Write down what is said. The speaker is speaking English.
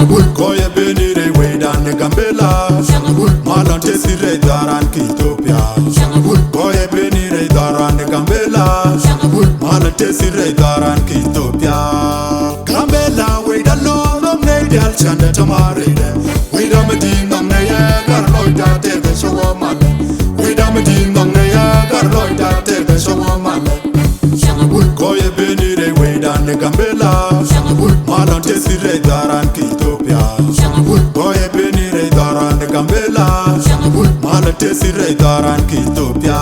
Koye benire wedan Gambela Malante sire daran ki Ethiopia Koye benire daran Gambela Malante sire daran ki Ethiopia Gambela wedan no ne dial chanda tamaride Wedan medin no ne ya garloida te be showa male Wedan medin no ne ya garloida te be showa male Koye benire wedan Gambela Malante sire daran ki Ethiopia Koye benire daran Gambela Malante sire daran ki Ethiopia